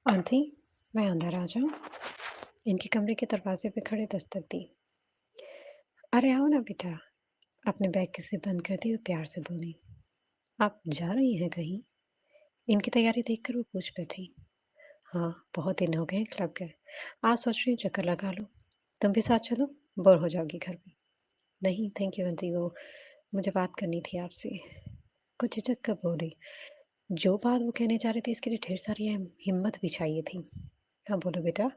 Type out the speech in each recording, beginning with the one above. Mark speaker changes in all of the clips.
Speaker 1: Aunty, मैं अंदर आ जाऊं? इनके कमरे के दरवाजे पे खड़े दस्तक दी। अरे आओ ना बेटा। अपने बैग की जिप बंद कर दी और प्यार से बोली। आप जा रही हैं कहीं? इनकी तैयारी देखकर वो पूछ बैठी। हाँ, बहुत दिन हो गए क्लब गए। आज सोच रही हूँ चक्कर लगा लूं। तुम भी साथ चलो, बोर हो जाओगी घर में। नहीं थैंक यू आंटी, वो मुझे बात करनी थी आपसे। कुछ झिझक कर बोली। जो बात वो कहने जा रही थी इसके लिए ढेर सारी हिम्मत भी चाहिए थी। हाँ बोलो बेटा।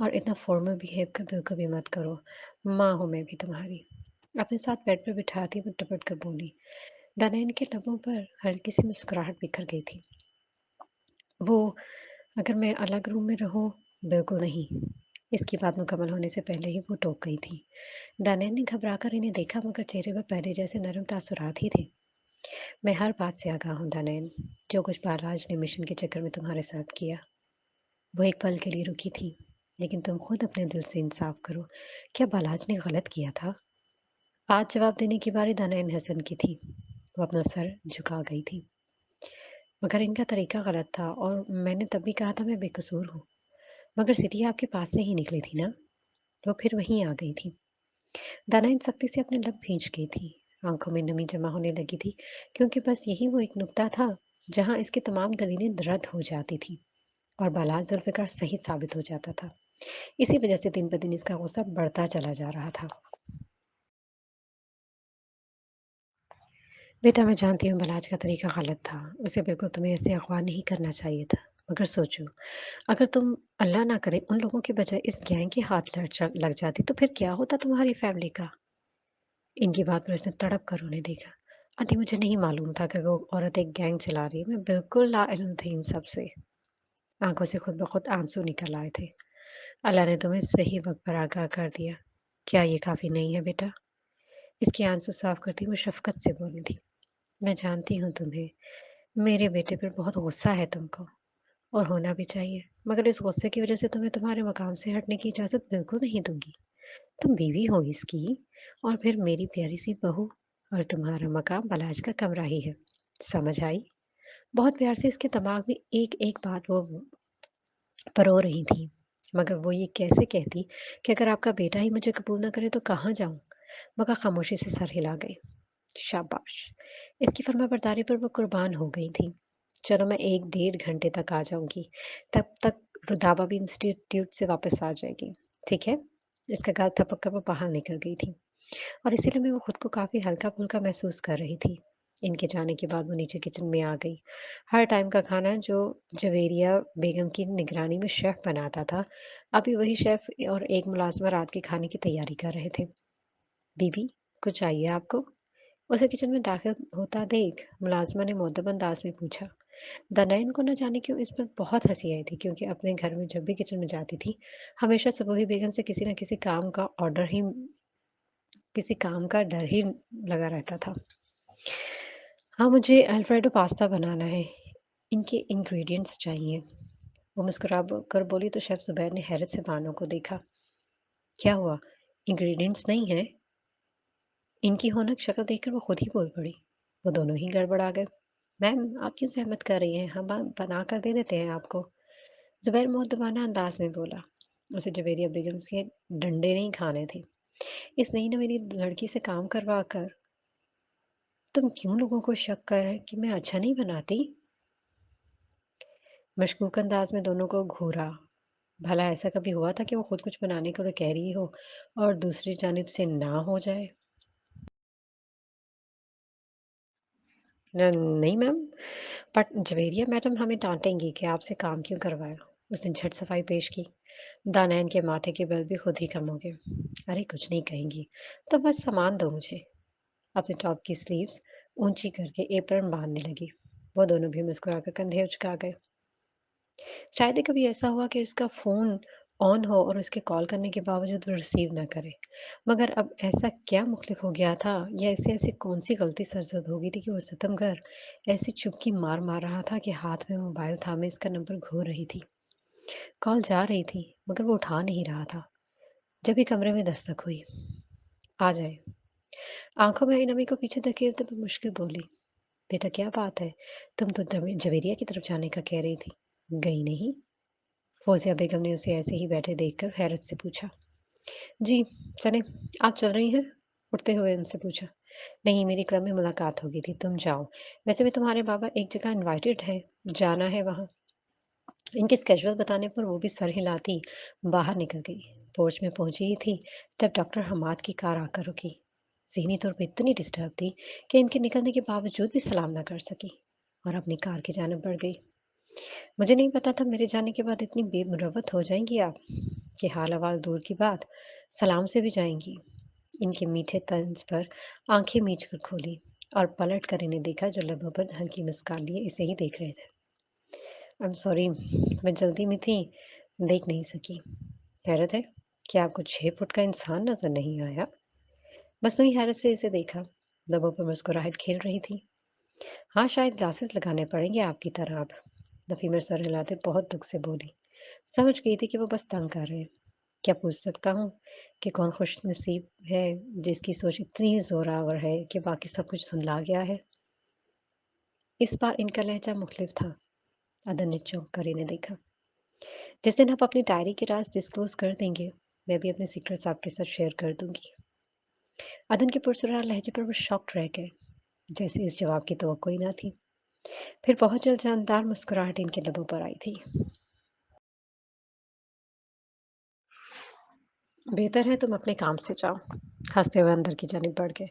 Speaker 1: और इतना फॉर्मल बिहेव कर बिल्कुल भी मत करो। माँ हूँ मैं भी तुम्हारी। अपने साथ बेड पर बिठाती वो टपट कर बोली। दानैन के लबों पर हल्की सी मुस्कुराहट बिखर गई थी। वो अगर मैं अलग रूम में रहूं? बिल्कुल नहीं। इसकी बात मुकम्मल होने से पहले ही वो टोक गई थी। दानैन ने घबराकर इन्हें देखा मगर चेहरे पर पहले जैसे नरम तासुरात ही थे। मैं हर बात से आगाह हूँ दानैन। जो कुछ बालाज ने मिशन के चक्कर में तुम्हारे साथ किया। वो एक पल के लिए रुकी थी। लेकिन तुम खुद अपने दिल से इंसाफ करो। क्या बालाज ने गलत किया था? आज जवाब देने की बारी दानाइन हसन की थी। वो अपना सर झुका गई थी। मगर इनका तरीका गलत था और मैंने तब भी कहा था मैं बेकसूर हूँ। मगर सिटी आपके पास से ही निकली थी ना? वो फिर वहीं आ गई थी। दानाइन सख्ती से अपने लब भींच गई थी। आंखों में नमी जमा होने लगी थी क्योंकि बस यही वो एक नुक्ता था जहां इसकी तमाम दलीलें रद्द हो जाती थी और बालाज जुल्फ़िकार सही साबित हो जाता था। इसी वजह से दिन ब दिन इसका गुस्सा बढ़ता चला जा रहा था। बेटा मैं जानती हूँ बलाज का तरीका गलत था। उसे बिल्कुल तुम्हें ऐसे अगवा नहीं करना चाहिए था। मगर सोचो, अगर तुम अल्लाह ना करे उन लोगों के बजाय इस गैंग के हाथ लग जाती तो फिर क्या होता तुम्हारी फैमिली का? इनकी बात पर उसने तड़प कर उन्हें देखा। आंटी मुझे नहीं मालूम था कि वो औरत एक गैंग चला रही है। मैं बिल्कुल लाइल्म थी इन सब से। आंखों से खुद ब खुद आंसू निकल आए थे। अल्लाह ने तुम्हें सही वक्त पर आगाह कर दिया। क्या ये काफी नहीं है बेटा? इसके आंसू साफ करती वो शफकत से बोली थी। मैं जानती हूँ तुम्हें। मेरे बेटे पर बहुत गुस्सा है तुमको। और होना भी चाहिए। मगर इस गुस्से की वजह से तुम्हें तुम्हारे मकाम से हटने की इजाजत बिल्कुल नहीं दूंगी। तुम बीवी हो इसकी। और फिर मेरी प्यारी सी बहू। और तुम्हारा मकाम बलाज का कमरा ही है। समझ आई? बहुत प्यार से इसके दिमाग में एक एक बात वो परो रही थी। मगर वो ये कैसे कहती कि अगर आपका बेटा ही मुझे कबूल ना करे तो कहाँ जाऊं? मगर खामोशी से सर हिला गई। शाबाश। इसकी फर्माबरदारी पर वो कुर्बान हो गई थी। चलो मैं 1 डेढ़ घंटे तक आ जाऊंगी। तब तक रुदाबा भी इंस्टीट्यूट से वापस आ जाएगी। ठीक है? इसका गाल थपक कर वो बाहर निकल गई थी। और इसीलिए मैं वो खुद को काफी हल्का फुल्का महसूस कर रही थी। इनके जाने के बाद वो नीचे किचन में आ गई। हर टाइम का खाना जो जवेरिया बेगम की निगरानी में शेफ बनाता था, अभी वही शेफ और एक मुलाजमा रात के खाने की तैयारी कर रहे थे। बीबी, कुछ चाहिए आपको? उसे किचन में दाखिल होता देख मुलाजमा ने मुअद्दब अंदाज में पूछा। दनाइन को न जाने क्यों इस पर बहुत हंसी आई थी क्योंकि अपने घर में जब भी किचन में जाती थी हमेशा सबूही बेगम से किसी न किसी काम का डर ही लगा रहता था। हाँ मुझे अल्फ्रेडो पास्ता बनाना है। इनके इंग्रेडिएंट्स चाहिए। वो मुस्कुरा कर बोली तो शेफ जुबैर ने हैरत से बानों को देखा। क्या हुआ? इंग्रेडिएंट्स नहीं है? इनकी होनक शक्ल देखकर वो खुद ही बोल पड़ी। वो दोनों ही गड़बड़ा गए। मैम आप क्यों सहमत कर रही हैं? हम बना कर दे देते हैं आपको। जुबैर मुअद्दबाना अंदाज में बोला। उसे जवेरिया बेगम के डंडे नहीं खाने थे। इस नई नवेली लड़की से काम करवा कर तुम क्यों लोगों को शक कर रहे कि मैं अच्छा नहीं बनाती? मशकूक अंदाज में दोनों को घूरा। भला ऐसा कभी हुआ था कि वो खुद कुछ बनाने को कह रही हो और दूसरी जानिब से ना हो जाए? नहीं मैम। बट जवेरिया मैडम हमें डांटेंगी कि आपसे काम क्यों करवाया। उसने झट सफाई पेश की। दानैन के माथे के बल भी खुद ही कम हो गए। अरे कुछ नहीं कहेंगी। तो बस सामान दो मुझे। अपने टॉप की स्लीव्स ऊंची करके एप्रन बांधने लगी। वो दोनों भी मुस्कुराकर कंधे उचका गए। शायद ही कभी ऐसा हुआ कि उसका फ़ोन ऑन हो और उसके कॉल करने के बावजूद वो रिसीव ना करे। मगर अब ऐसा क्या मुख्तलिफ हो गया था या इसे ऐसी कौन-सी गलती सरज़द हो गई थी कि वो सितमगर ऐसी चुप्की मार रहा था कि हाथ में मोबाइल थामे इसका नंबर घूर रही थी। कॉल जा रही थी मगर वो उठा नहीं रहा था। जब भी कमरे में दस्तक हुई। आ जाए। आँखों में आई नमी को पीछे धकेलते हुए मुश्किल बोली। बेटा क्या बात है? तुम तो जवेरिया की तरफ जाने का कह रही थी। गई नहीं? फौजिया बेगम ने उसे ऐसे ही बैठे देखकर हैरत से पूछा। जी, चलें, आप चल रही हैं? उठते हुए उनसे पूछा। नहीं, मेरी क्लब में मुलाकात हो गई थी, तुम जाओ। वैसे भी तुम्हारे बाबा एक जगह इनवाइटेड हैं, जाना है वहाँ। इनके कैजुअल बताने पर वो भी सर हिलाती बाहर निकल गई। पोर्च में पहुंची ही थी तब डॉक्टर हमाद की कार आकर रुकी। ज़हनी तौर पे इतनी डिस्टर्ब थी कि इनके निकलने के बावजूद भी सलाम ना कर सकी और अपनी कार की जानब बढ़ गई। मुझे नहीं पता था मेरे जाने के बाद इतनी बेमुरवत हो जाएंगी आप, कि हाल अहवाल दूर की बात, सलाम से भी जाएंगी। इनके मीठे तंज पर आंखें मीच कर खोली और पलट कर इन्हें देखा जो लबों पर हल्की मुस्कान लिए इसे ही देख रहे थे। आई एम सॉरी, मैं जल्दी में थी, देख नहीं सकी। हैरत है कि आपको 6 फुट का इंसान नजर नहीं आया। मसनूई हैरत से इसे देखा। लबों पर मुस्कुराहट खेल रही थी। हाँ, शायद ग्लासेस लगाने पड़ेंगे आपकी तरह अब। नफीमर सर हिलाते बहुत दुख से बोली। समझ गई थी कि वो बस तंग कर रहे हैं। क्या पूछ सकता हूँ कि कौन खुश नसीब है जिसकी सोच इतनी जोरावर है कि बाकी सब कुछ धुंधला गया है। इस बार इनका लहजा मुख्तलिफ था। अदन ने चौंक कर इन्हें देखा। जिस दिन आप अपनी डायरी के राज डिस्क्लोज कर देंगे, मैं भी अपने सीक्रेट्स आपके साथ शेयर कर दूंगी। अदन के पुरसरार लहजे पर वो शॉक्ड रह गए, जैसे इस जवाब की तवक्को ही ना थी। फिर बहुत जल्द जानदार मुस्कुराहट इनके लबों पर आई थी। बेहतर है तुम अपने काम से जाओ, हंसते हुए अंदर की जानिब बढ़ गए,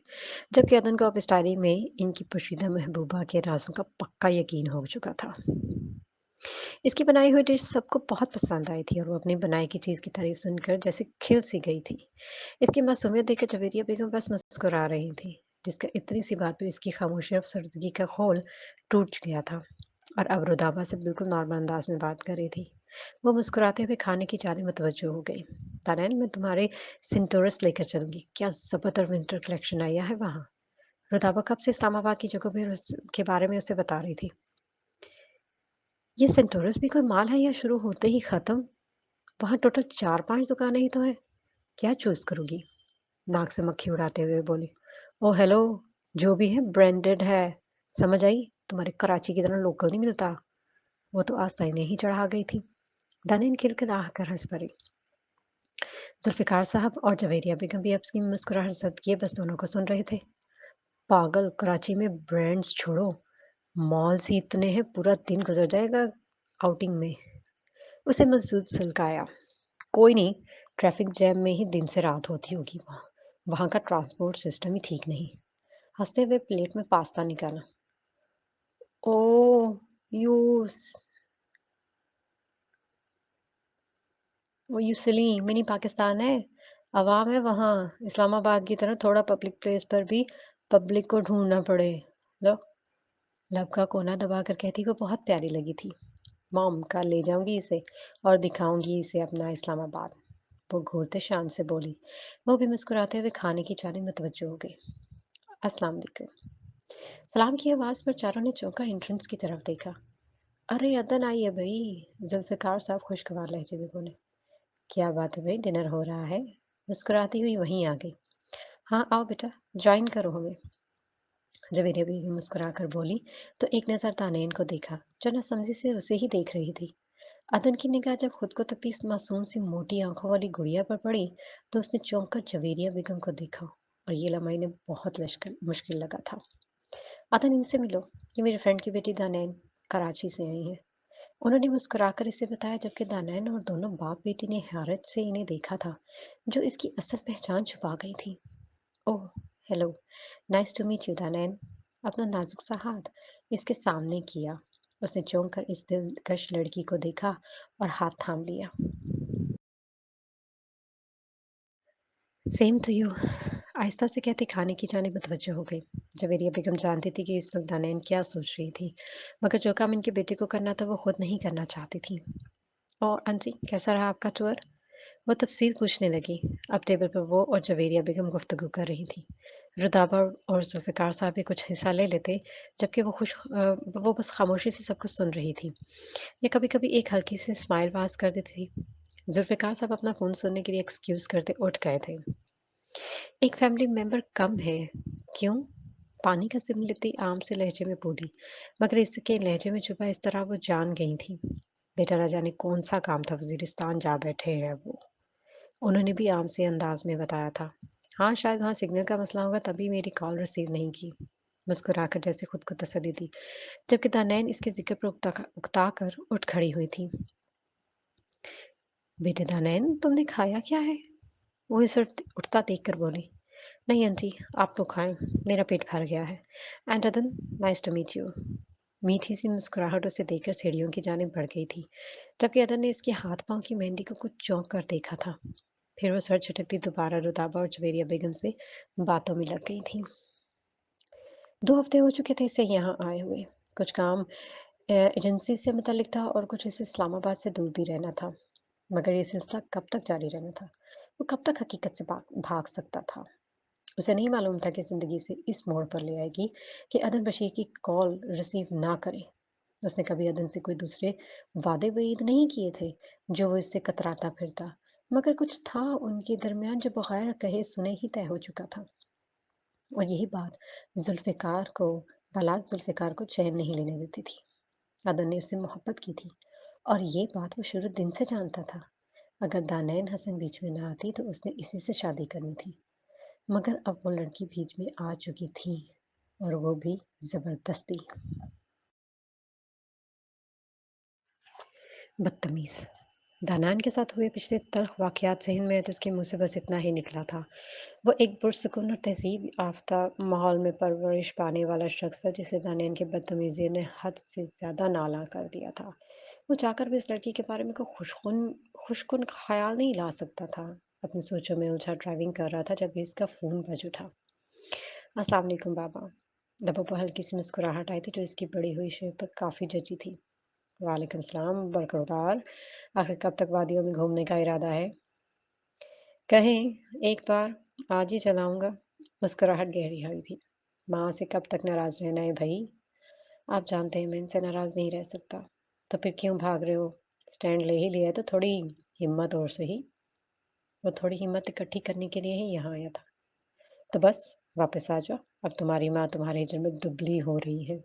Speaker 1: जबकि अदन को अब इस डायरी में इनकी पोशीदा महबूबा के राजों का पक्का यकीन हो चुका था। इसकी बनाई हुई डिश सबको बहुत पसंद आई थी और वो अपनी बनाई की चीज़ की तारीफ सुनकर जैसे खिल सी गई थी। इसकी मासूमियत देखकर जवेरिया बेगम बस मुस्कुरा रही थी, जिसका इतनी सी बात पर इसकी खामोशी और सर्दगी का खोल टूट गया था। और अब रुदाबा से बिल्कुल नॉर्मल अंदाज में बात कर रही थी। वो मुस्कुराते हुए खाने की जाने मुतवज्जो हो गई। तानैन, मैं तुम्हारे सिंटोरस लेकर चलूंगी, क्या जबरदस्त और विंटर कलेक्शन आया है वहाँ। रुदाबा कब से इस्लामाबाद की जगह के बारे में उसे बता रही थी। ये सेंटोरस भी कोई माल है या शुरू होते ही खत्म। वहाँ टोटल 4-5 दुकानें ही तो हैं। क्या चूज करूंगी। नाक से मक्खी उड़ाते हुए बोली। ओ हेलो, जो भी है ब्रांडेड है, समझ आई, तुम्हारे कराची की तरह लोकल नहीं मिलता। वो तो आस्तीने ही चढ़ा गई थी। दानिन खिलखिला कर हंस पड़ी। जुल्फिकार साहब और जवेरिया बेगम भी अपनी मुस्कुराहट जब्त किए बस दोनों को सुन रहे थे। पागल, कराची में ब्रांड्स छोड़ो, मॉल्स ही इतने हैं, पूरा दिन गुजर जाएगा आउटिंग में। उसे मजदूर सुलगाया। कोई नहीं, ट्रैफिक जैम में ही दिन से रात होती होगी वहाँ। वहाँ का ट्रांसपोर्ट सिस्टम ही ठीक नहीं। हंसते हुए प्लेट में पास्ता निकाला। ओ, यू वो यू सिली, मिनी पाकिस्तान है। अवाम है वहाँ, इस्लामाबाद की तरह थोड़ा पब्लिक प्लेस पर भी पब्लिक को ढूंढना पड़े। लो, लब का कोना दबाकर कहती वो बहुत प्यारी लगी थी। मॉम, कल ले जाऊंगी इसे और दिखाऊंगी इसे अपना इस्लामाबाद। वो घूरते शान से बोली। वो भी मुस्कुराते हुए खाने की जाने मुतवज्जो हो गई। अस्सलाम वालेकुम। सलाम की आवाज़ पर चारों ने चौंका एंट्रेंस की तरफ देखा। अरे अदन आई है भाई, जुल्फ़िकार साहब खुशगवार लहजे में बोले। क्या बात है भाई, डिनर हो रहा है। मुस्कुराती हुई वहीं आ गई। हाँ आओ बेटा, ज्वाइन करो हमें। जवेरिया भी मुस्कुरा कर बोली तो एक नज़र तानेन को देखा, जो न समझी से उसे ही देख रही थी। अदन की निगाह जब खुद को तकती इस मासूम सी मोटी आंखों वाली गुड़िया पर पड़ी तो उसने चौंक कर जवेरिया बेगम को देखा और ये लम्हा इन्हें बहुत मुश्किल लगा था। अदन, इनसे मिलो, ये मेरी फ्रेंड की बेटी दानैन कराची से आई है। उन्होंने मुस्कुराकर इसे बताया, जबकि दानैन और दोनों बाप बेटी ने हैरत से इन्हें देखा था, जो इसकी असल पहचान छुपा गई थी। Oh, hello, nice to meet you Danain. अपना नाजुक सा हाथ इसके सामने किया। उसने चौंक कर इस दिलकश लड़की को देखा और हाथ थाम लिया। सेम टू यू, आहिस्ता से कहते खाने की जाने मुतवज्जो हो गई। जवेरिया बेगम जानती थी कि इस वक्त दानैन क्या सोच रही थी, मगर जो काम इनके बेटे को करना था वो खुद नहीं करना चाहती थी। और आंटी, कैसा रहा आपका टूर। वो तफसील पूछने लगी। अब टेबल पर वो और जवेरिया बेगम गुफ्तगू कर रही थी। रुदाबा और जुल्फ़िकार साहब भी कुछ हिस्सा ले लेते, जबकि वो बस खामोशी से सब कुछ सुन रही थी। या कभी कभी एक हल्की सी स्माइल पास कर देती थी। जुल्फ़िकार साहब अपना फ़ोन सुनने के लिए एक्सक्यूज़ करते उठ गए थे। एक फैमिली मेंबर कम है। क्यों? पानी का सिम लेती आम से लहजे में बोली, मगर इसके लहजे में छुपा इस तरह वो जान गई थी। बेटा न जाने कौन-सा काम था, वज़ीरिस्तान जा बैठे हैं वो। उन्होंने भी आम से अंदाज़ में बताया था। हाँ, शायद वहाँ सिग्नल का मसला होगा तभी मेरी कॉल रिसीव नहीं की। मुस्कुराकर जैसे खुद को तसल्ली दी, जबकि दानैन इसके ज़िक्र पर उकता कर उठ खड़ी हुई थी। बेटे दानैन, तुमने खाया क्या है? वो इसे उठता देखकर बोली। नहीं आंटी, आप तो खाएँ, मेरा पेट भर गया है। एंड अदन, नाइस टू मीट यू। मीठी सी मुस्कुराहट उसे देखकर सीढ़ियों की जानिब बढ़ गई थी, जबकि अदन ने इसके हाथ-पाँव की मेहंदी को कुछ चौंक कर देखा था। फिर वो सर झटकती दोबारा रुदाबा और जवेरिया बेगम से बातों में लग गई थी। 2 हफ्ते हो चुके थे इसे यहाँ आए हुए। कुछ काम एजेंसी से मुतल्लिक था और कुछ इसे इस्लामाबाद से दूर भी रहना था। मगर ये सिलसिला कब तक जारी रहना था? वो कब तक हकीकत से भाग सकता था? उसे नहीं मालूम था कि ज़िंदगी से इस मोड़ पर ले आएगी कि अदन बशीर की कॉल रिसीव ना करे। उसने कभी अदन से कोई दूसरे वादे-वईद नहीं किए थे, जो वो इससे कतराता फिरता। मगर कुछ था उनके दरमियान जो बगैर कहे सुने ही तय हो चुका था। और यही बात ज़ुल्फ़िकार को चैन नहीं लेने देती थी। अदन ने उससे मोहब्बत की थी और ये बात वो शुरू दिन से जानता था। अगर दानैन हसन बीच में ना आती तो उसने इसी से शादी करनी थी। मगर अब वो लड़की बीच में आ चुकी थी और वो भी ज़बरदस्ती। बदतमीज़। दानान के साथ हुए पिछले तल्ख़ वाक़यात ज़हन में है तो उसके मुँह से बस इतना ही निकला था। वो एक पुरसुकून और तहज़ीब याफ़्ता माहौल में परवरिश पाने वाला शख़्स था जिसे दानियान की बदतमीज़ी ने हद से ज़्यादा नाला कर दिया था। वो चाहकर भी इस लड़की के बारे में कोई खुशकुन ख़्याल नहीं ला सकता था। अपनी सोचों में उलझा ड्राइविंग कर रहा था जब इसका फ़ोन बज उठा। अस्सलाम वालेकुम बाबा। लबों पर हल्की सी मुस्कुराहट आई थी जो इसकी बड़ी हुई शेप पर काफ़ी जची थी। वालेकुम सलाम बरकरार। आखिर कब तक वादियों में घूमने का इरादा है? कहें एक बार, आज ही चलाऊँगा। मुस्कुराहट गहरी हुई थी। माँ से कब तक नाराज़ रहना है भई? आप जानते हैं मैं इनसे नाराज़ नहीं रह सकता। तो फिर क्यों भाग रहे हो? स्टैंड ले ही लिया है तो थोड़ी हिम्मत और सही। वो थोड़ी हिम्मत इकट्ठी करने के लिए ही यहाँ आया था। तो बस वापस आ जाओ। अब तुम्हारी माँ तुम्हारे हिजर में दुबली हो रही है।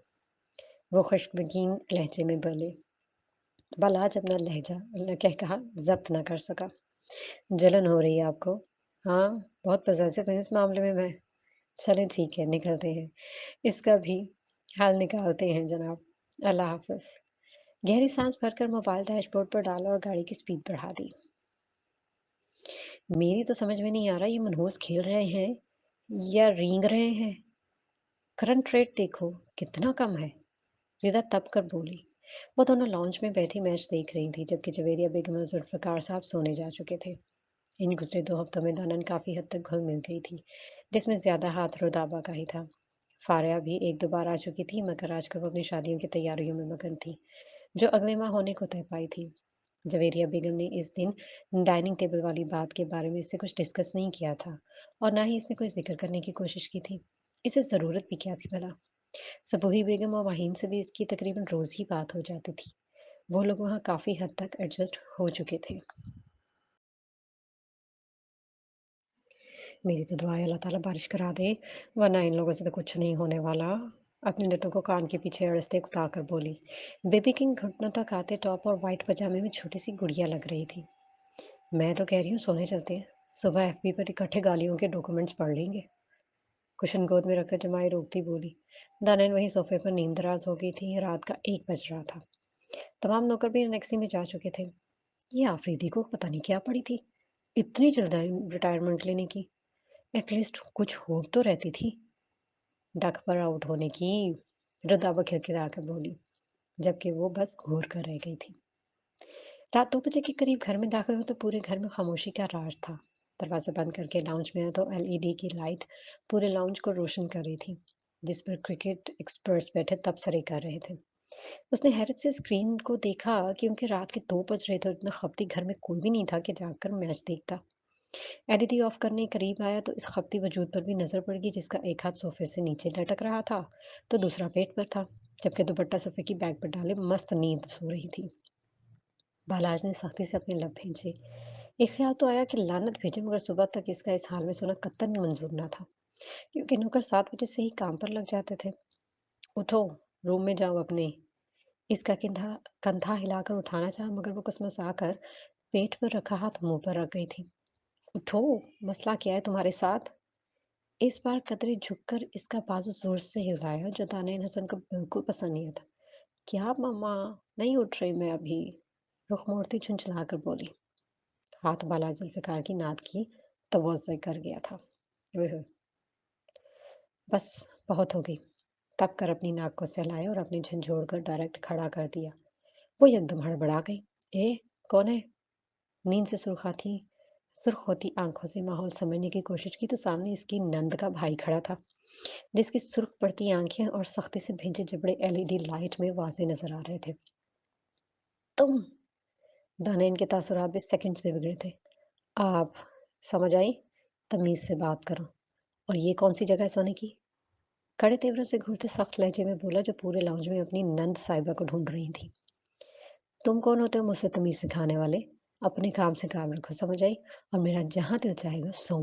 Speaker 1: वो खुशबगीन लहजे में बोले। बल आज अपना लहजा कह कहा ज़ब्त ना कर सका। जलन हो रही है आपको? हाँ, बहुत पॉसेसिव हूँ इस मामले में मैं। चलें ठीक है, निकलते हैं। इसका भी हल निकालते हैं जनाब। अल्लाह हाफ़िज़। गहरी साँस भरकर मोबाइल डैशबोर्ड पर डाला और गाड़ी की स्पीड बढ़ा दी। मेरी तो समझ में नहीं आ रहा ये मनहूस खेल रहे हैं या रेंग रहे हैं? करंट रेट देखो, कितना कम है। रिदा तब कर बोली। वो दोनों लॉन्च में बैठी मैच देख रही थी जबकि जवेरिया बेगम और जुल्फ़िकार साहब सोने जा चुके थे। इन गुज़रे 2 हफ्तों में दानन काफ़ी हद तक घुल-मिल गई थी, जिसमें ज़्यादा हाथ रुदाबा का ही था। फ़ारिया भी 1-2 बार आ चुकी थी मगर आजकल वो अपनी शादियों की तैयारियों में मगन थी, जो अगले माह होने को तय पाई थी। जवेरिया बेगम ने इस दिन डाइनिंग टेबल वाली बात के बारे में इससे कुछ डिस्कस नहीं किया था और ना ही इसने कोई ज़िक्र करने की कोशिश की थी। इसे ज़रूरत भी क्या थी भला? सबूही बेगम और वाहीन से भी इसकी तकरीबन रोज़ ही बात हो जाती थी। वो लोग वहाँ काफ़ी हद तक एडजस्ट हो चुके थे। मेरी तो दुआ है अल्लाह ताला बारिश करा दे, वरना इन लोगों से तो कुछ नहीं होने वाला। अपने नटों को कान के पीछे अड़सते उतार बोली। बेबी किंग घुटनों तक आते टॉप और वाइट पजामे में छोटी सी गुड़िया लग रही थी। मैं तो कह रही हूँ सोने चलते हैं। सुबह एफबी पर इकट्ठे गालियों के डॉक्यूमेंट्स पढ़ लेंगे। कुशन गोद में रखकर जमाई रोकती बोली। दानैन वहीं सोफे पर नींदराज हो गई थी। रात का 1 बज रहा था। तमाम नौकर भी एनेक्सी में जा चुके थे। ये आफरीदी को पता नहीं क्या पड़ी थी। इतनी जल्द रिटायरमेंट लेने की। एटलीस्ट कुछ होप तो रहती थी। डक पर आउट होने की। रुदाबा खिलखिलाकर बोली, जबकि वो बस घूर कर रह गई थी। रात 2 बजे के करीब घर में दाखिल हुआ तो पूरे घर में खामोशी का राज था। दरवाज़ा बंद करके लाउंज में आया तो एलईडी की लाइट पूरे लाउंज को रोशन कर रही थी, जिस पर क्रिकेट एक्सपर्ट्स बैठे तबसरे कर रहे थे। उसने हैरत से स्क्रीन को देखा क्योंकि रात के 2 बज रहे थे और इतना खपती घर में कोई भी नहीं था कि जाकर मैच देखता। एलईडी ऑफ करने करीब आया तो इस खपती वजूद पर भी नजर पड़ गई जिसका एक हाथ सोफे से नीचे लटक रहा था तो दूसरा पेट पर था, जबकि दुपट्टा सोफे की बैग पर डाले मस्त नींद सो रही थी। बालाज ने सख्ती से अपने लब भींचे। एक ख्याल तो आया कि लानत भेजे मगर सुबह तक इसका इस हाल में सोना कतई मंजूर ना था, क्योंकि नौकर 7 बजे से ही काम पर लग जाते थे। उठो, रूम में जाओ अपने। इसका कंधा हिलाकर उठाना चाहा मगर वो कसमसा-कर पेट पर रखा हाथ मुँह पर रख गई थी। "उठो, मसला क्या है तुम्हारे साथ?" इस बार कतरी झुककर इसका बाजू ज़ोर से हिलाया जो दानियाल हसन को बिल्कुल पसंद नहीं आता। "क्या मम्मा? नहीं उठ रही मैं अभी।" रुख मोड़ती झुंझलाकर बोली। हाथ बाला जुल्फ़िकार की नाक की तवज्जो कर गया था। ओए होए! बस बहुत हो गई। तब कर अपनी नाक को सहलाया और अपनी झंझोड़ कर डायरेक्ट खड़ा कर दिया। वो एकदम हड़बड़ा गई। "ए, कौन है?" नींद से सुर्ख होती आँखों से माहौल समझने की कोशिश की तो सामने इसकी नंद का भाई खड़ा था, जिसकी सुर्ख पड़ती आँखें और सख्ती से भींचे जबड़े एलईडी लाइट में वाज़ेह नज़र आ रहे थे। "तुम!" दानियाल के तासुरात भी सेकंड्स में बिगड़े थे। "आप" समझ आई? तमीज़ से बात करो। "और ये कौन-सी जगह है सोने की?" कड़े तेवरों से घूरते सख्त लहजे में बोला जो पूरे लॉन्ज में अपनी नंद साहिबा को ढूंढ रही थी। तुम कौन होते हो मुझसे तमीज सिखाने वाले? अपने काम से काम रखो, समझ आई? और मेरा जहां दिल चाहेगा सो।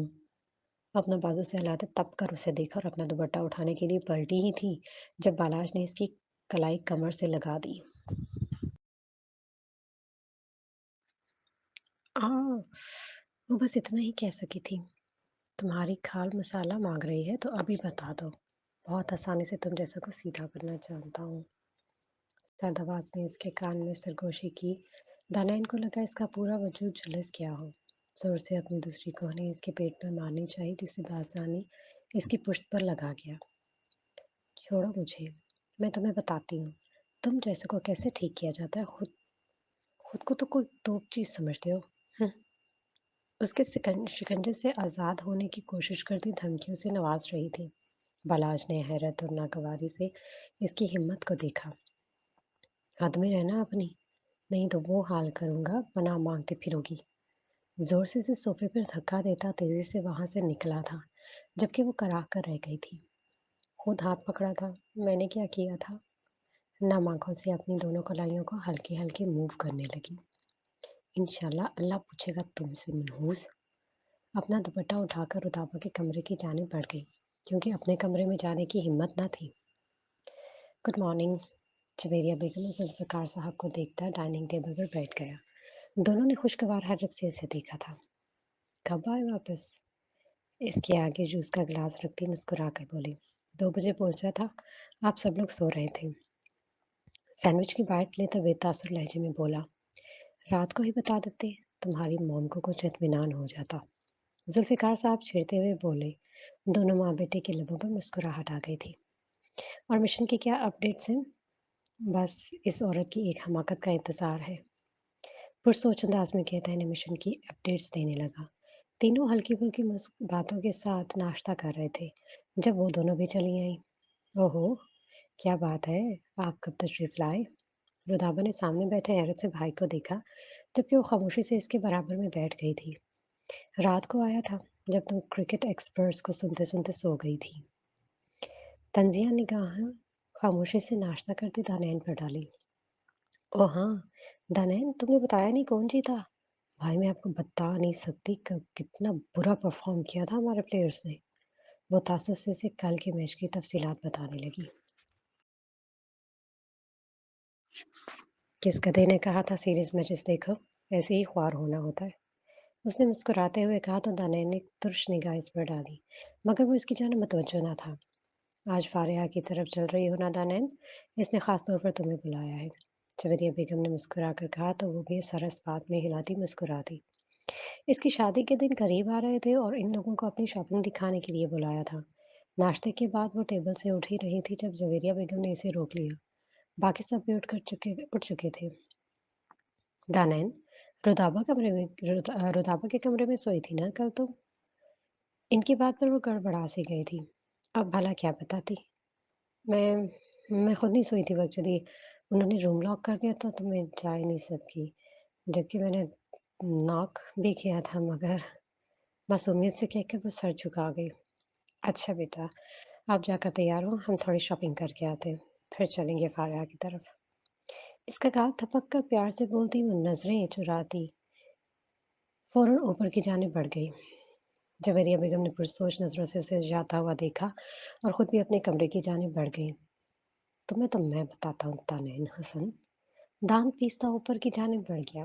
Speaker 1: अपना बाजू से हिलाते तब कर उसे देखा और अपना दुपट्टा उठाने के लिए पलटी ही थी जब बालाश ने इसकी कलाई कमर से लगा दी। आ, वो बस इतना ही कह सकी थी। तुम्हारी खाल मसाला मांग रही है तो अभी बता दो। बहुत आसानी से तुम जैसा को सीधा करना जानता हूँ। सर्द आवाज में उसके कान में सरगोशी की। दानाइन को लगा इसका पूरा वजूद झुलस गया हो। जोर से अपनी दूसरी कोहनी इसके पेट में मारनी चाहिए जिससे बासानी इसकी पुश्त पर लगा गया। छोड़ो मुझे, मैं तुम्हें बताती हूँ। तुम जैसे को कैसे ठीक किया जाता है, खुद खुद को तो कोई तोप चीज समझते हो। हम्म, उसके शिकंजे से आजाद होने की कोशिश करती धमकियों से नवाज रही थी। बालाज ने हैरत और नागवारी से इसकी हिम्मत को देखा। हद में रहना अपनी, नहीं तो वो हाल करूंगा पनाह मांगते फिरोगी। जोर से इसे सोफे पर धक्का देता तेजी से वहां से निकला था जबकि वो कराह कर रह गई थी। खुद हाथ पकड़ा था, मैंने क्या किया था। नम आंखों से अपनी दोनों कलाइयों को हल्के हल्के मूव करने लगी। इंशाल्लाह अल्लाह पूछेगा तुमसे मनहूस। अपना दुपट्टा उठाकर रुताबा के कमरे की जाने बढ़ गई क्योंकि अपने कमरे में जाने की हिम्मत न थी। Good morning. जवेरिया बेगम ने जुल्फ़िकार साहब को देखता डाइनिंग टेबल पर बैठ गया। दोनों ने खुशगवार हैरत से इसे देखा था। कब आए वापस? इसके आगे जूस का गिलास रखती मुस्कुराकर बोली, 2 बजे पहुंचा था। आप सब लोग सो रहे थे। सैंडविच की बाइट लेता बेतासुर लहजे में बोला, रात को ही बता देते, तुम्हारी मॉम को कुछ इत्मीनान हो जाता। जुल्फिकार साहब छेड़ते हुए बोले। दोनों माँ बेटे के लबों पर मुस्कुराहट आ गई थी। और मिशन की क्या अपडेट्स हैं? बस इस औरत की एक हमाकत का इंतजार है। पुरसोच अंदाज में कहता है मिशन की अपडेट्स देने लगा। तीनों हल्की फुल्की बातों के साथ नाश्ता कर रहे थे जब वो दोनों भी चली आई। ओहो, क्या बात है, आप कब तशरीफ लाए? रुदाबा ने सामने बैठे हैरत से भाई को देखा जबकि वो खामोशी से इसके बराबर में बैठ गई थी। रात को आया था जब तुम क्रिकेट एक्सपर्ट्स को सुनते सुनते सो गई थी। तंजिया निगाह खामोशी से नाश्ता करती दानैन पर डाली। ओ हाँ, दानैन तुमने बताया नहीं कौन जीता। भाई मैं आपको बता नहीं सकती कितना बुरा परफॉर्म किया था हमारे प्लेयर्स ने। वो तासुस से कल के मैच की तफसीलात बताने लगी। किस गधे ने कहा था सीरीज मैचेस देखो, ऐसे ही ख्वार होना होता है। उसने मुस्कुराते हुए कहा तो दानैन ने तुर्श निगाह इस पर डाली मगर वो इसकी जाने मतवज्जो ना था। आज फारिहा की तरफ चल रही हो ना दानैन, इसने खास तौर पर तुम्हें बुलाया है। जवेरिया बेगम ने मुस्कुराकर कहा तो वो भी सरस बात में हिलाती मुस्कुराती। इसकी शादी के दिन करीब आ रहे थे और इन लोगों को अपनी शॉपिंग दिखाने के लिए बुलाया था। नाश्ते के बाद वो टेबल से उठ ही रही थी जब जवेरिया बेगम ने इसे रोक लिया। बाकी सब भी उठ चुके थे। दानैन, रुदाबा के कमरे में सोई थी ना कल तुम? इनकी बात पर वो गड़बड़ा सी गई थी। अब भला क्या बताती? मैं खुद नहीं सोई थी एक्चुअली। उन्होंने रूम लॉक कर दिया था तो मैं जा ही नहीं सकी। जबकि मैंने नॉक भी किया था मगर मासूमियत से कहकर वो सर झुका गई। अच्छा बेटा, आप जाकर तैयार हो, हम थोड़ी शॉपिंग करके आते हैं, फिर चलेंगे फारिया की तरफ। इसका गाल थपक कर प्यार से बोलती वो नजरें चुराती फौरन ऊपर की जानिब बढ़ गई। जवेरिया बेगम ने पुरसोच नजरों से उसे जाता हुआ देखा और खुद भी अपने कमरे की जानिब बढ़ गई। तुम्हें बताता हूँ तानैन हसन। दांत पीसता ऊपर की जानिब बढ़ गया।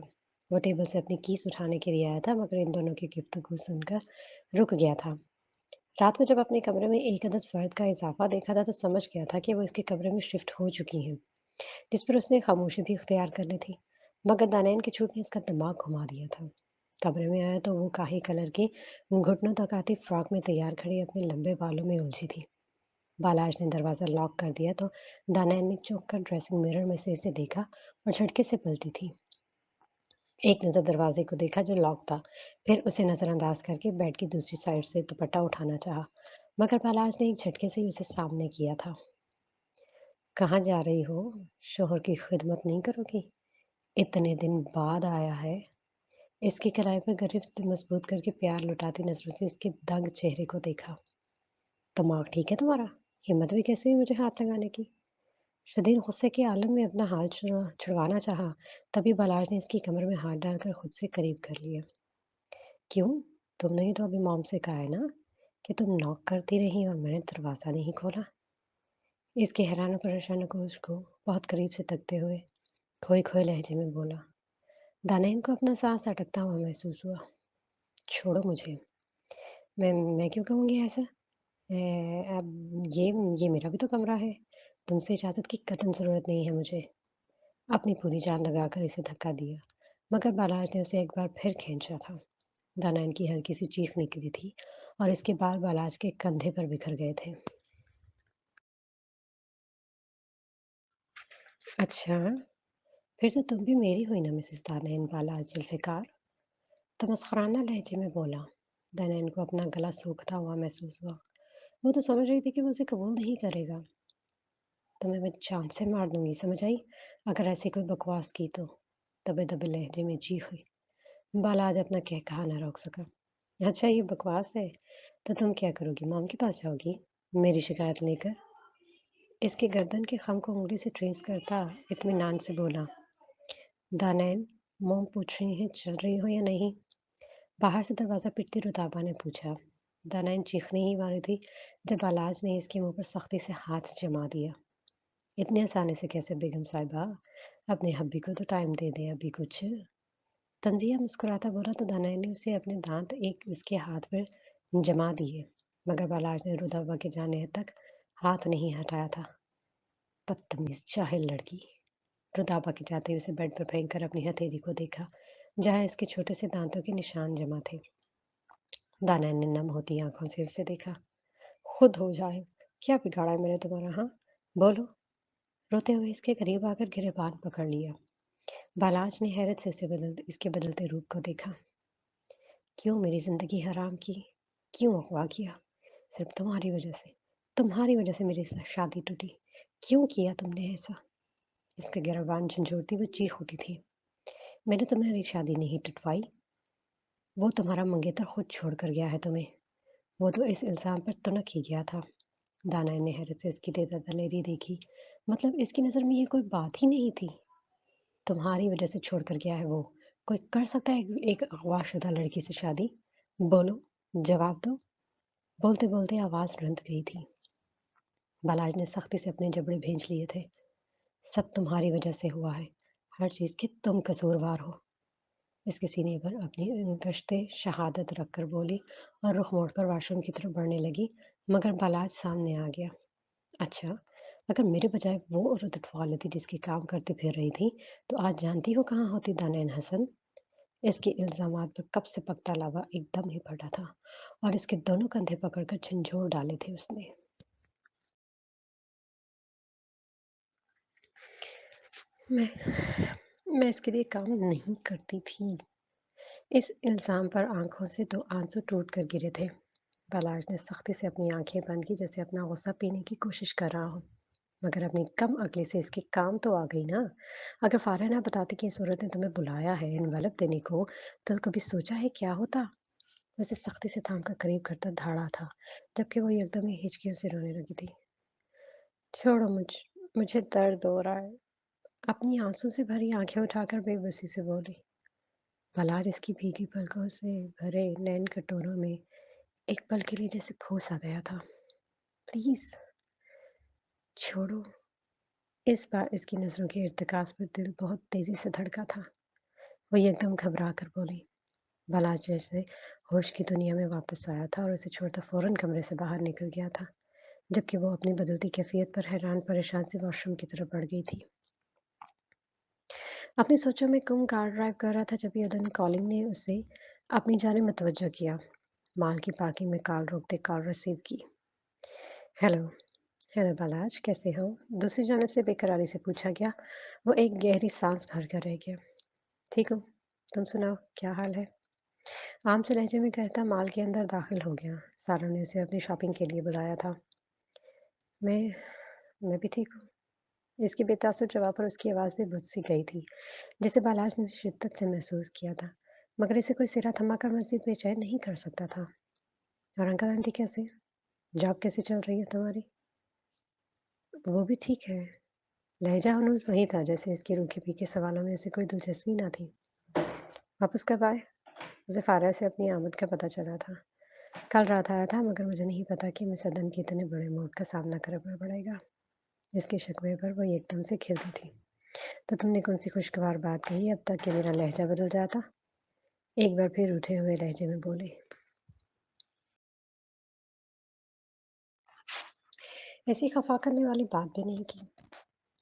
Speaker 1: वो टेबल से अपनी कीस उठाने के लिए आया था मगर इन दोनों की गुफ्तगू सुनकर रुक गया था। रात को जब अपने कमरे में एक अदद फर्द का इजाफा देखा था तो समझ गया था कि वो इसके कमरे में शिफ्ट हो चुकी हैं, जिस पर उसने खामोशी भी इख्तियार कर ली थी। मगर दानैन की छूट ने इसका दिमाग घुमा दिया था। कमरे में आया तो वो काही कलर की घुटनों तक आती फ्रॉक में तैयार खड़ी अपने लंबे बालों में उलझी थी। बालाज ने दरवाज़ा लॉक कर दिया तो दानैन ने चौंक कर ड्रेसिंग मिरर में से इसे देखा और झटके से पलटी थी। एक नज़र दरवाजे को देखा जो लॉक था, फिर उसे नज़रअंदाज करके बेड की दूसरी साइड से दुपट्टा उठाना चाहा, मगर बालाज ने एक झटके से ही उसे सामने किया था। कहाँ जा रही हो? शोहर की खिदमत नहीं करोगी? इतने दिन बाद आया है। इसकी कलाई पर गिरफ्त से मजबूत करके प्यार लुटाती नजरों से इसके दंग चेहरे को देखा। दिमाग ठीक है तुम्हारा? हिम्मत भी कैसे हुई मुझे हाथ लगाने की? शदीद गुस्से के आलम में अपना हाथ छुड़वाना चाहा, तभी बालाज ने इसकी कमर में हाथ डालकर खुद से करीब कर लिया। क्यों? तुमने ही तो अभी मॉम से कहा है ना कि तुम नॉक करती रही और मैंने दरवाज़ा नहीं खोला। इसके हैरान और परेशान गोश को बहुत करीब से तकते हुए खोए खोए लहजे में बोला। दानैन को अपना सांस अटकता हुआ महसूस हुआ। छोड़ो मुझे। मैं क्यों कहूँगी ऐसा? अब ये मेरा भी तो कमरा है। तुमसे इजाज़त की कतई ज़रूरत नहीं है मुझे। अपनी पूरी जान लगाकर इसे धक्का दिया, मगर बालाज ने उसे एक बार फिर खींचा था। दानैन की हल्की सी चीख निकली थी और इसके बाल बालाज के कंधे पर बिखर गए थे। अच्छा, फिर तो तुम भी मेरी हुई ना मिसेस दानैन, बालाज जुल्फ़िकार, तमस्खराना लहजे में बोला। दानैन को अपना गला सूखता हुआ महसूस हुआ। वो तो समझ रही थी कि वो उसे कबूल नहीं करेगा। तुम्हें मैं जान से मार दूँगी, समझ आई? अगर ऐसी कोई बकवास की तो। दबे-दबे लहजे में चीख हुई। बालाज अपना कहकहा न रोक सका। अच्छा ये बकवास है, तो तुम क्या करोगी? मॉम के पास जाओगी? मेरी शिकायत लेकर? इसके गर्दन के खम को उँगली से ट्रेस करता इत्मीनान से बोला। दानैन, मॉम पूछ रही हैं चल रही हो या नहीं? बाहर से दरवाज़ा पीटती रुताबा ने पूछा। दानैन चीखने ही वाली थी जब बालाज ने इसके मुँह पर सख्ती से हाथ जमा दिया। इतनी आसानी से कैसे बेगम साहिबा? अपने हब्बी को तो टाइम दे दें अभी कुछ। तंज़िया मुस्कुराता बोला तो दानैन ने उसे अपने दाँत एक इसके हाथ पर जमा दिए, मगर बालाज ने रुदाबा के जाने तक हाथ नहीं हटाया था। बदतमीज़ जाहिल लड़की। रुदाबा के जाते ही उसे बेड पर फेंक कर अपनी हथेली को देखा, जहाँ इसके छोटे से दांतों के निशान जमा थे। दानैन ने नम होती आंखों से उसे देखा। खुद हो जाए, क्या बिगाड़ा है मैंने तुम्हारा? हाँ, बोलो। रोते हुए इसके करीब आकर गिरेबान पकड़ लिया। बालाज ने हैरत से इसके बदलते रूप को देखा। क्यों मेरी ज़िंदगी हराम की? क्यों अगवा किया? सिर्फ़ तुम्हारी वज़ह से। तुम्हारी वज़ह से मेरी शादी टूटी। क्यों किया तुमने ऐसा? इसका गिरेबान झंझोड़ती हुई चीख उठी थी। मैंने तुम्हारी शादी नहीं टूटवाई। वो तुम्हारा मंगेतर खुद छोड़ कर गया है तुम्हें। वो तो इस इल्ज़ाम पर तुनक ही गया था। दानैन ने हैरत से इसकी दलेरी देखी। मतलब इसकी नज़र में ये कोई बात ही नहीं थी। तुम्हारी वज़ह से छोड़ कर गया है वो। कोई कर सकता है एक अगवाशुदा लड़की से शादी? बोलो, जवाब दो। बोलते-बोलते आवाज़ रुंध गई थी। बालाज ने सख्ती से अपने जबड़े भींच लिए थे। सब तुम्हारी वज़ह से हुआ है। हर चीज़ की तुम कसूरवार हो। इसके सीने पर अपनी गश्ते शहादत रखकर बोली और रुख मोड़कर वॉशरूम की तरफ बढ़ने लगी, मगर बालाज सामने आ गया। अच्छा, अगर मेरे बजाय वो औरत उठवा लेती जिसकी काम करती फिर रही थी, तो आज जानती हो कहाँ होती दानैन हसन? इसके इल्ज़ामात पर कब से पकता लावा एकदम ही फटा था और इसके दोनों कंधे पकड़कर झंझोड़ डाले थे उसने। मैं मैं इसके लिए काम नहीं करती थी। इस इल्ज़ाम पर आँखों से 2 आंसू टूट कर गिरे थे। बालाज ने सख्ती से अपनी आँखें बंद की जैसे अपना गुस्सा पीने की कोशिश कर रहा हो। मगर अपनी कम अक्ली से इसके काम तो आ गई ना। अगर फ़ारा ना बताती कि इस औरत ने तुम्हें बुलाया है एनवेलप देने को, तो कभी सोचा है क्या होता? वैसे सख्ती से थाम कर करीब करता धाड़ा था, जबकि वो एकदम ही हिचकियों से रोने लगी थी। छोड़ो मुझे दर्द हो रहा है। अपनी आंसू से भरी आंखें उठाकर बेबसी से बोली। बालाज इसकी भीगी पलकों से भरे नैन कटोरों में एक पल के लिए जैसे खो सा गया था। प्लीज छोड़ो। इस बार इसकी नज़रों के इर्तिकाज़ पर दिल बहुत तेज़ी से धड़का था। वो एकदम घबरा कर बोली। भला जैसे होश की दुनिया में वापस आया था और उसे छोड़कर फ़ौरन कमरे से बाहर निकल गया था, जबकि वो अपनी बदलती कैफ़ियत पर हैरान परेशान से वॉशरूम की तरफ बढ़ गई थी। अपनी सोचों में गुम कार ड्राइव कर रहा था, जब अदन कॉलिंग ने उसे अपनी जानिब मुतवज्जो किया। मॉल की पार्किंग में कार रोकते कॉल रिसीव की। हेलो। हेलो बालाज, कैसे हो? दूसरी जानिब से बेकरारी से पूछा गया। वो एक गहरी सांस भरकर रह गया। ठीक हूँ, तुम सुनाओ, क्या हाल है? आम से लहजे में कहता माल के अंदर दाखिल हो गया। सारा ने उसे अपनी शॉपिंग के लिए बुलाया था। मैं मैं भी ठीक हूँ। इसके बेतासुर जवाब पर उसकी आवाज़ भी बुझ सी गई थी, जिसे बालाज ने शिद्दत से महसूस किया था, मगर इसे कोई सिरा थमाकर मज़ीद बेचैन नहीं कर सकता था। और अंकल आंटी कैसे? जॉब कैसी चल रही है तुम्हारी? वो भी ठीक है। लहजा हनूज़ वही था, जैसे इसके रूखे-फीके सवालों में उसे कोई दिलचस्पी ना थी। वापस कब आए? उसे फ़ारह से अपनी आमद का पता चला था। कल रात आया था, मगर मुझे नहीं पता कि मैं सदन के इतने बड़े मौत का सामना करना पड़ेगा। इसके शिकवे पर वो एकदम से खिल उठी। तो तुमने कौन सी खुशगवार बात कही अब तक कि मेरा लहजा बदल जाता? एक बार फिर उठे हुए लहजे में बोली। ऐसी खफा करने वाली बात भी नहीं की।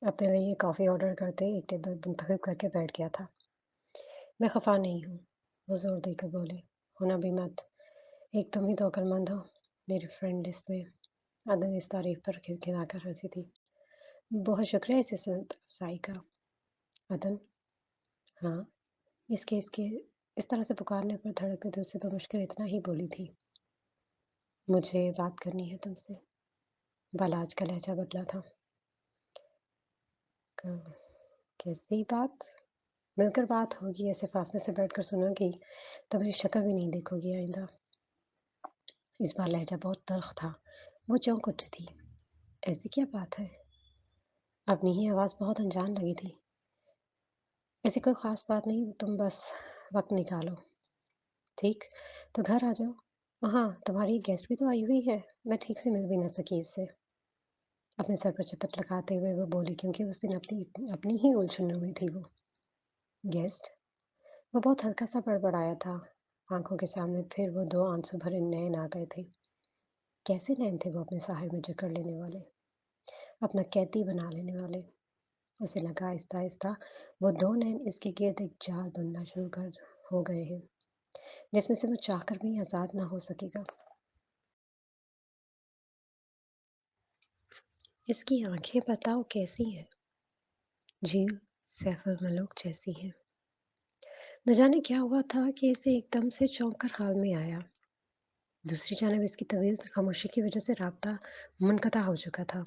Speaker 1: अपने लिए कॉफ़ी ऑर्डर करते एक टेबल मुंतखब करके बैठ गया था। मैं खफा नहीं हूँ, वो जोर देकर बोली। होना भी मत। एक तुम ही तो अक्लमंद हो मेरी फ्रेंड लिस्ट में। अदन इस तारीफ पर खिलखिलाकर हंसी थी। बहुत शुक्रिया इस अफसाई का। अदन। हाँ। इसके इस तरह से पुकारने पर धड़कते दिल से बमुश्किल इतना ही बोली थी। मुझे बात करनी है तुमसे। बालाज का लहजा बदला था। क- कैसी बात? मिलकर बात होगी, ऐसे फासले से बैठकर सुनोगी तो मेरी शक्ल भी नहीं देखोगी आइंदा। इस बार लहजा बहुत तल्ख था। वो चौंक उठी थी। ऐसी क्या बात है? अपनी ही आवाज़ बहुत अनजान लगी थी। ऐसी कोई ख़ास बात नहीं, तुम बस वक्त निकालो। ठीक, तो घर आ जाओ। हाँ, तुम्हारी गेस्ट भी तो आई हुई है। मैं ठीक से मिल भी ना सकी इससे। अपने सर पर चपत लगाते हुए वो बोली, क्योंकि उस दिन अपनी अपनी ही उलझन में थी वो। गेस्ट? वो बहुत हल्का सा बड़बड़ाया था। आंखों के सामने फिर वो दो आंसू भरे नैन आ गए थे। कैसे नैन थे वो अपने साहिल में जकड़ लेने वाले, अपना कैदी बना लेने वाले। उसे लगा आहिस्ता आहिस्ता वो दो नैन इसके गिर्द एक जाल बुनना शुरू कर हो गए हैं, जिसमें से वो चाहकर भी आज़ाद ना हो सकेगा। इसकी आंखें बताओ कैसी हैं? झील सैफुल मलूक जैसी हैं। न जाने क्या हुआ था कि इसे एकदम से चौंक कर हाल में आया। दूसरी जानिब इसकी तवील खामोशी की वजह से राब्ता मुनक़ता हो चुका था।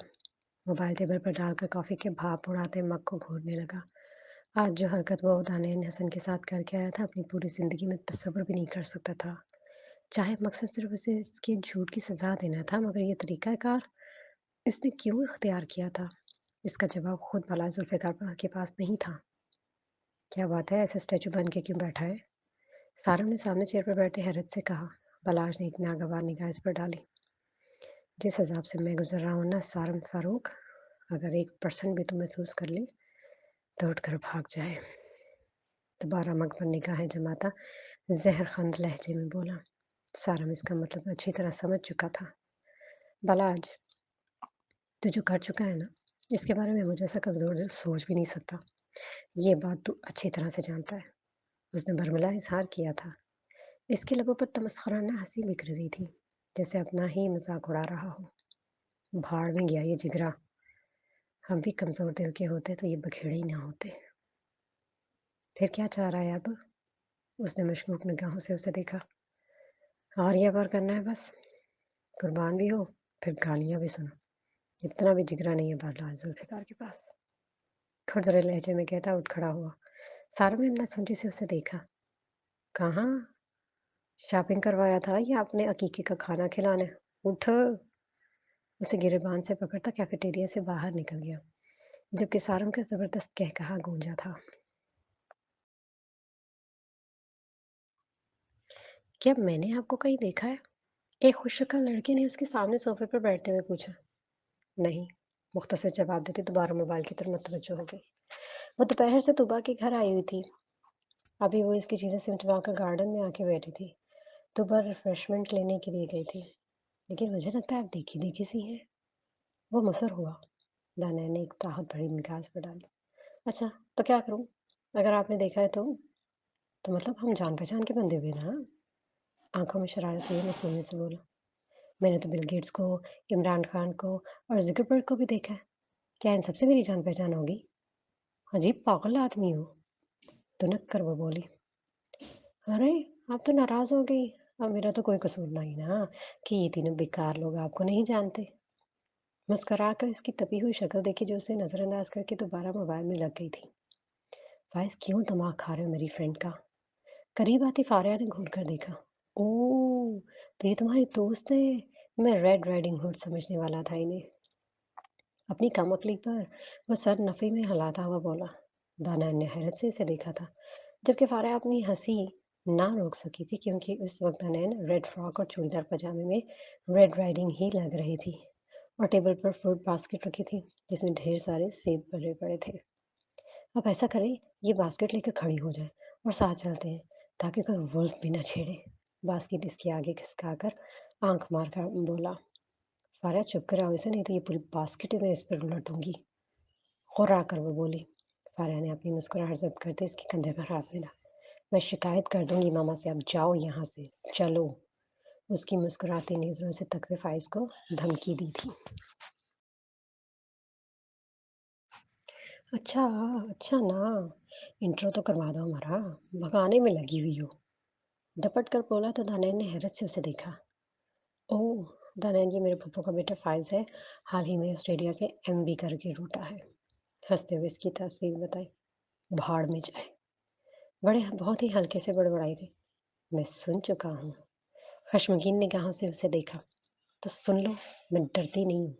Speaker 1: मोबाइल टेबल पर डालकर कॉफ़ी के भाप उड़ाते मग को घूरने लगा। आज जो हरकत वो दानियाल हसन के साथ करके आया था, अपनी पूरी ज़िंदगी में तसव्वुर भी नहीं कर सकता था। चाहे मकसद सिर्फ़ उसे इसके झूठ की सज़ा देना था, मगर ये तरीक़ाकार इसने क्यों इख्तियार किया था? इसका जवाब खुद भला ज़ुल्फ़िकार के पास नहीं था। क्या बात है, ऐसे स्टैच्यू बन के क्यों बैठा है? सारंग ने सामने चेयर पर बैठे हैरत से कहा। पलाश ने एक नागवार निगाह इस पर डाली। जिस हिसाब से मैं गुजर रहा हूँ ना सारंग फारूक, अगर 1% भी तू महसूस कर ले तो उठ कर भाग जाए। दोबारा मग पर निगाहें जमाता जहरखंद लहजे में बोला। सारंग इसका मतलब अच्छी तरह समझ चुका था। बलाज, तू जो कर चुका है ना, इसके बारे में मुझे ऐसा कमजोर सोच भी नहीं सकता। ये बात तू अच्छी तरह से जानता है। उसने बर्मला इजहार किया था। इसके लबों पर तमस्खराना हंसी बिखर गई थी, जैसे अपना ही मजाक उड़ा रहा हो। भाड़ में गया ये जिगरा। हम भी कमजोर दिल के होते तो ये बखेड़े ही ना होते। फिर क्या चाह रहा है अब? उसने मशकूक निगाहों से उसे देखा। और ये बार करना है बस। कुर्बान भी हो, फिर गालियां भी सुनो। इतना भी जिगरा नहीं है बरलाल जुल्फिकार के पास। खुरदरे लहजे में कहता उठ खड़ा हुआ। सारा ने समझी से उसे देखा। कहाँ? शॉपिंग करवाया था या अपने अकीके का खाना खिलाने? उठ। उसे गिरेबान से पकड़ता कैफेटेरिया से बाहर निकल गया, जबकि सारंग का जबरदस्त कहकहा गूंजा था। क्या मैंने आपको कहीं देखा है? एक खुशशक्ल लड़के ने उसके सामने सोफे पर बैठते हुए पूछा। नहीं, مختصر جواب دیتے دوبارہ موبائل کی طرف متوجہ ہو گئی۔ وہ دوپہر سے طوبا کے گھر آئی ہوئی تھی، ابھی وہ اس کی چیزیں سمٹوا کر گارڈن میں آ کے بیٹھی تھی۔ طوبا ریفریشمنٹ لینے کے لیے گئی تھی، لیکن مجھے لگتا ہے آپ دیکھی دیکھی سی ہے۔ وہ مصر ہوا۔ دانا نے ایک تاحت بھری مزاج پر ڈالی۔ اچھا تو کیا کروں؟ اگر آپ نے دیکھا ہے تو مطلب ہم جان پہچان کے بندے ہوئے نا؟ آنکھوں میں شرارت لیے معصومیت سے بولا۔ میں نے تو بل گیٹس کو، عمران خان کو اور زکر برگ کو بھی دیکھا ہے، کیا ان سب سے میری جان پہچان ہوگی؟ عجیب پاگل آدمی ہو، تنک کر وہ بولی۔ ارے آپ تو ناراض ہو گئی، اب میرا تو کوئی قصور نہیں نا کہ یہ تینوں بیکار لوگ آپ کو نہیں جانتے۔ مسکرا کر اس کی تپی ہوئی شکل دیکھی جو اسے نظر انداز کر کے دوبارہ موبائل میں لگ گئی تھی۔ فائز کیوں دماغ کھا رہے ہو میری فرینڈ کا؟ قریب آتی فاریہ نے گھور کر دیکھا۔ اوہ تو یہ تمہاری دوست ہے، میں ریڈ رائڈنگ ہوڈ سمجھنے والا تھا انہیں۔ اپنی کم عقلی پر وہ سر نفی میں ہلاتا ہوا بولا۔ دانا نے حیرت سے اسے دیکھا تھا، جبکہ فاریہ اپنی ہنسی نہ روک سکی تھی کیونکہ اس وقت دانین ریڈ فراک اور چوڑی دار پاجامے میں ریڈ رائڈنگ ہی لگ رہی تھی اور ٹیبل پر فروٹ باسکٹ رکھی تھی جس میں ڈھیر سارے سیب بھرے پڑے تھے۔ اب ایسا کریں یہ باسکٹ لے کر کھڑی ہو جائے اور ساتھ چلتے ہیں تاکہ کوئی ولف بھی نہ چھیڑے۔ باسکٹ اس کے آگے کھسکا کر آنکھ مار کر بولا۔ فاریہ چپ کر اسے، نہیں تو یہ پوری باسکٹ میں اس پر الٹ دوں گی، خورا کر وہ بولی۔ فاریہ نے اپنی مسکراہٹ ضبط کرتے اس کے کندھے پر ہاتھ پھیرا۔ میں شکایت کر دوں گی ماما سے، اب جاؤ یہاں سے، چلو۔ اس کی مسکراتی نظروں سے تکتے فائز کو دھمکی دی تھی۔ اچھا اچھا نا، انٹرو تو کروا دو ہمارا، بھگانے میں لگی ہوئی ہو، ڈپٹ کر بولا تو دانین نے حیرت سے اسے دیکھا۔ اوہ دانین، یہ میرے پھپھو کا بیٹا فائز ہے، حال ہی میں آسٹریلیا سے MB کر کے لوٹا ہے۔ ہنستے ہوئے اس کی تفصیل بتائی۔ بھاڑ میں جائے، بڑے بہت ہی ہلکے سے بڑبڑائی تھی۔ میں سن چکا ہوں۔ خشمگین نگاہوں سے اسے دیکھا۔ تو سن لو، میں ڈرتی نہیں ہوں،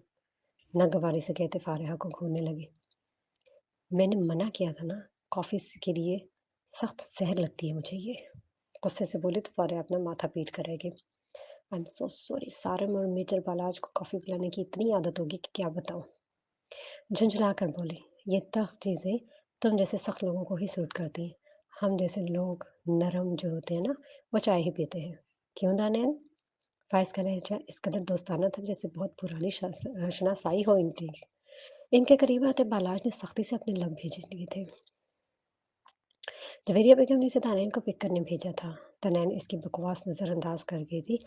Speaker 1: ناگواری سے کہتے فارحہ کو گھورنے لگے۔ میں نے منع کیا تھا نا، کافی کے لیے سخت زہر لگتی ہے مجھے یہ، غصے سے بولی تو فارحہ اپنا ماتھا پیٹ کر رہ گئی۔ آئی ایم سو سوری، سارم اور میجر بالاج کو کافی پلانے کی اتنی عادت ہوگی کہ کیا بتاؤں۔ جھنجھلا کر بولی، یہ تلخ چیزیں تم جیسے سخت لوگوں کو ہی سوٹ کرتی ہیں، ہم جیسے لوگ نرم جو ہوتے ہیں نا وہ چائے ہی پیتے ہیں، کیوں دانین؟ فائز کا لہجہ اس قدر دوستانہ تھا جیسے بہت پرانی شناسائی ہو ان کی۔ ان کے قریب آتے بالاج نے سختی سے اپنے لب بھیج لیے تھے۔ جویریہ بیگم نے اسے دانین کو پک کرنے بھیجا تھا۔ دانین اس کی بکواس نظر انداز کر گئی تھی،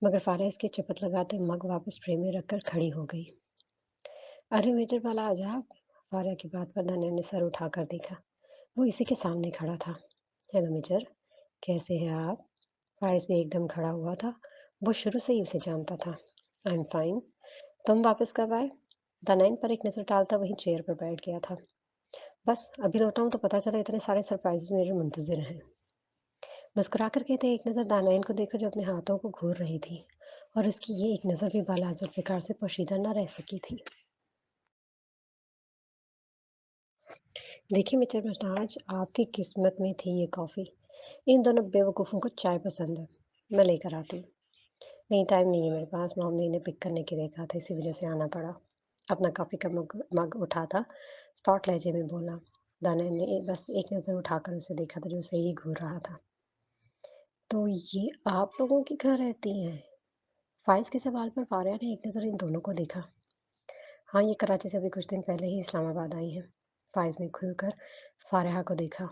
Speaker 1: مگر فارحہ اس کے چپت لگاتے مگ واپس ٹرے میں رکھ کر کھڑی ہو گئی۔ ارے میجر بالاج آپ؟ فارحہ کی بات پر دانین نے سر اٹھا کر دیکھا۔ وہ اسی کے سامنے کھڑا تھا۔ ہیلو میجر، کیسے ہیں آپ؟ فائز بھی ایک دم کھڑا ہوا تھا، وہ شروع سے ہی اسے جانتا تھا۔ آئی ایم فائن، تم واپس کب آئے؟ دانائن پر ایک نظر ڈالتا وہیں چیئر پر بیٹھ گیا تھا۔ بس ابھی لوٹا ہوں تو پتہ چلا اتنے سارے سرپرائز میرے منتظر ہیں۔ مسکرا کر کہتے ایک نظر دانائن کو دیکھا جو اپنے ہاتھوں کو گھور رہی تھی، اور اس کی یہ ایک نظر بھی بالا ذوالفقار سے پوشیدہ نہ رہ سکی تھی۔ دیکھیے مسٹر مہتاج، آپ کی قسمت میں تھی یہ کافی، ان دونوں بیوقوفوں کو چائے پسند ہے، میں لے کر آتی ہوں۔ نہیں ٹائم نہیں ہے میرے پاس، معاملے نے پک کرنے کے لیے کہا تھا، اسی وجہ سے آنا پڑا۔ اپنا کافی کا مگ اٹھا تھا، اسپاٹ لہجے میں بولا۔ دانا نے بس ایک نظر اٹھا کر اسے دیکھا تھا جو اسے ہی گھور رہا تھا۔ تو یہ آپ لوگوں کے گھر رہتی ہیں؟ فائز کے سوال پر فاریہ نے ایک نظر ان دونوں کو دیکھا۔ ہاں، یہ کراچی سے ابھی کچھ دن پہلے ہی اسلام آباد آئی ہیں۔ فائز نے کھل کر فارحہ کو دیکھا۔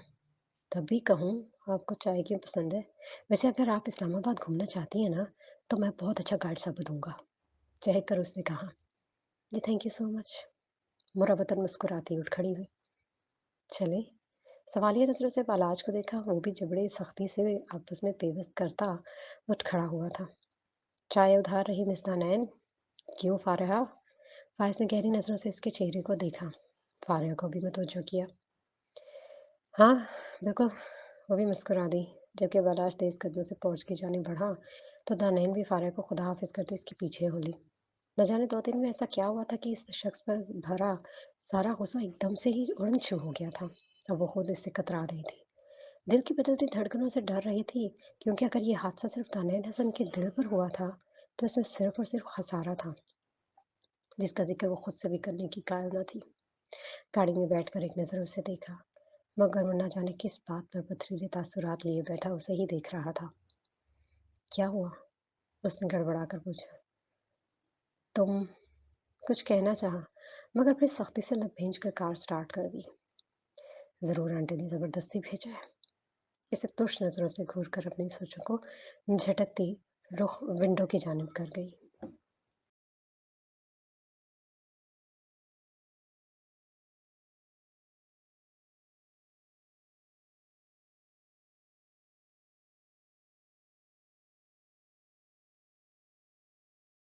Speaker 1: تبھی کہوں آپ کو چائے کیوں پسند ہے؟ ویسے اگر آپ اسلام آباد گھومنا چاہتی ہیں نا تو میں بہت اچھا گائیڈ ثابت دوں گا، چہک کر اس نے کہا۔ جی تھینک یو سو مچ، مربتاً مسکراتی اٹھ کھڑی ہوئی۔ چلیں، سوالیہ نظروں سے بالاج کو دیکھا، وہ بھی جبڑے سختی سے آپس میں پیوست کرتا اٹھ کھڑا ہوا تھا۔ چائے ادھار رہی مس دانائن؟ کیوں فارحہ؟ فائز نے گہری نظروں سے اس کے چہرے کو دیکھا، فارحہ کو بھی متوجہ کیا۔ ہاں بالکل، وہ بھی مسکرا دی، جبکہ بالاج تیز قدموں سے پورچ کی جانب بڑھا تو دانائن بھی فارحہ کو خدا حافظ کرتے اس کے پیچھے ہو لی۔ نہ جانے 2 دن میں ایسا کیا ہوا تھا کہ اس شخص پر بھرا سارا غصہ ایک دم سے ہی اڑن شروع ہو گیا تھا، اب وہ خود اس سے کترا رہی تھی، دل کی بدلتی دھڑکنوں سے ڈر رہی تھی، کیونکہ اگر یہ حادثہ صرف دانائن حسن کے دل پر ہوا تھا تو اس میں صرف اور صرف خسارہ تھا، جس کا ذکر وہ خود سے بھی کرنے کی قائل نہ تھی۔ گاڑی میں بیٹھ کر ایک نظر اسے دیکھا، مگر وہ نہ جانے کس بات پر پتھریلے تاثرات لیے بیٹھا اسے ہی دیکھ رہا تھا۔ کیا ہوا؟ اس نے گڑبڑا کر پوچھا۔ تم کچھ کہنا چاہا، مگر پھر سختی سے لب بھینچ کر کار سٹارٹ کر دی۔ ضرور آنٹی نے زبردستی بھیجا ہے۔ اسے ترش نظروں سے گھور کر اپنی سوچوں کو جھٹکتی رخ ونڈو کی جانب کر گئی۔